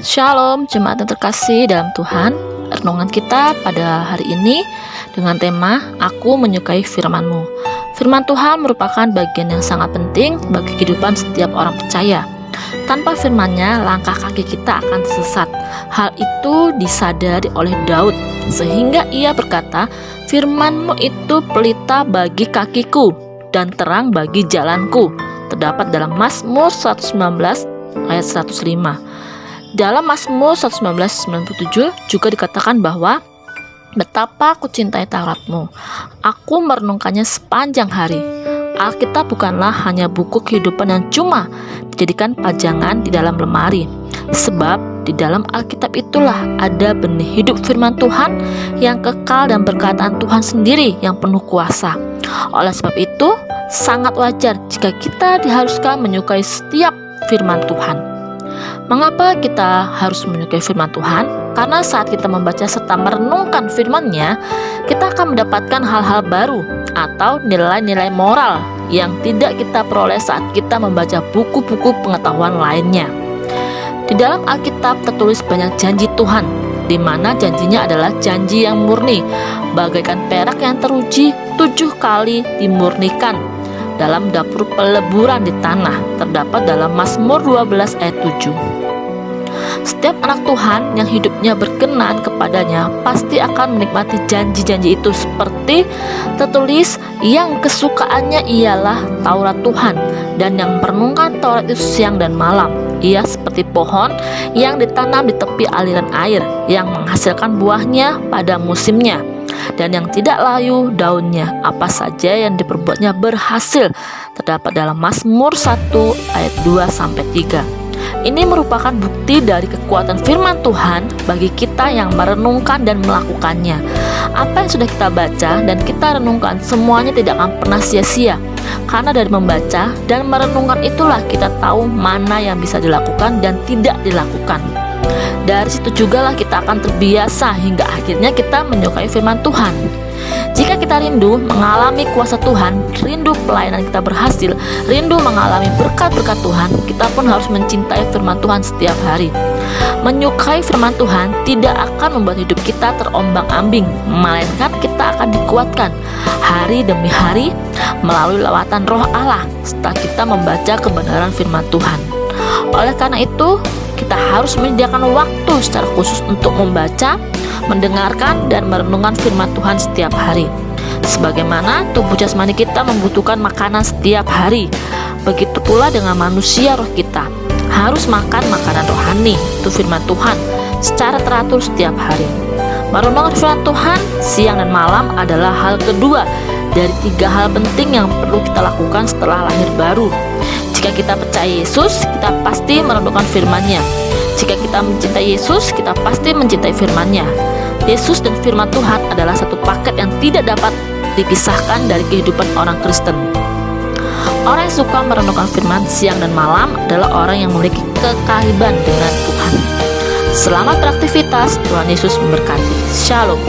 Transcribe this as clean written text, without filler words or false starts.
Shalom, jemaat yang terkasih dalam Tuhan. Renungan kita pada hari ini dengan tema Aku Menyukai Firman-Mu. Firman Tuhan merupakan bagian yang sangat penting bagi kehidupan setiap orang percaya. Tanpa firman-Nya, langkah kaki kita akan tersesat. Hal itu disadari oleh Daud, sehingga ia berkata, Firman-Mu itu pelita bagi kakiku dan terang bagi jalanku. Terdapat dalam Mazmur 119 ayat 105. Dalam Mazmur 119:97 juga dikatakan bahwa betapa aku cintai Taurat-Mu, aku merenungkannya sepanjang hari. Alkitab bukanlah hanya buku kehidupan yang cuma dijadikan pajangan di dalam lemari, sebab di dalam Alkitab itulah ada benih hidup firman Tuhan yang kekal dan perkataan Tuhan sendiri yang penuh kuasa. Oleh sebab itu, sangat wajar jika kita diharuskan menyukai setiap firman Tuhan. Mengapa kita harus menyukai firman Tuhan? Karena saat kita membaca serta merenungkan firman-Nya, kita akan mendapatkan hal-hal baru atau nilai-nilai moral yang tidak kita peroleh saat kita membaca buku-buku pengetahuan lainnya. Di dalam Alkitab tertulis banyak janji Tuhan, di mana janjinya adalah janji yang murni, bagaikan perak yang teruji 7 kali dimurnikan dalam dapur peleburan di tanah, terdapat dalam Mazmur 12 ayat 7. Setiap anak Tuhan yang hidupnya berkenan kepadanya pasti akan menikmati janji-janji itu, seperti tertulis yang kesukaannya ialah Taurat Tuhan, dan yang merenungkan Taurat itu siang dan malam. Ia seperti pohon yang ditanam di tepi aliran air, yang menghasilkan buahnya pada musimnya, dan yang tidak layu daunnya. Apa saja yang diperbuatnya berhasil. Terdapat dalam Mazmur 1 ayat 2-3. Ini merupakan bukti dari kekuatan firman Tuhan bagi kita yang merenungkan dan melakukannya. Apa yang sudah kita baca dan kita renungkan, semuanya tidak akan pernah sia-sia. Karena dari membaca dan merenungkan itulah kita tahu mana yang bisa dilakukan dan tidak dilakukan. Dari situ juga lah kita akan terbiasa hingga akhirnya kita menyukai firman Tuhan. Jika kita rindu mengalami kuasa Tuhan, rindu pelayanan kita berhasil, rindu mengalami berkat-berkat Tuhan, kita pun harus mencintai firman Tuhan setiap hari. Menyukai firman Tuhan tidak akan membuat hidup kita terombang-ambing, melainkan kita akan dikuatkan hari demi hari melalui lawatan Roh Allah setelah kita membaca kebenaran firman Tuhan. Oleh karena itu, kita harus menyediakan waktu secara khusus untuk membaca, mendengarkan, dan merenungkan firman Tuhan setiap hari. Sebagaimana tubuh jasmani kita membutuhkan makanan setiap hari, begitu pula dengan manusia roh kita harus makan makanan rohani, itu firman Tuhan, secara teratur setiap hari. Merenungkan firman Tuhan siang dan malam adalah hal kedua dari 3 hal penting yang perlu kita lakukan setelah lahir baru. Jika kita percaya Yesus, kita pasti merenungkan firman-Nya. Jika kita mencintai Yesus, kita pasti mencintai firman-Nya. Yesus dan firman Tuhan adalah satu paket yang tidak dapat dipisahkan dari kehidupan orang Kristen. Orang yang suka merenungkan firman siang dan malam adalah orang yang memiliki kekariban dengan Tuhan. Selamat beraktivitas, Tuhan Yesus memberkati. Shalom.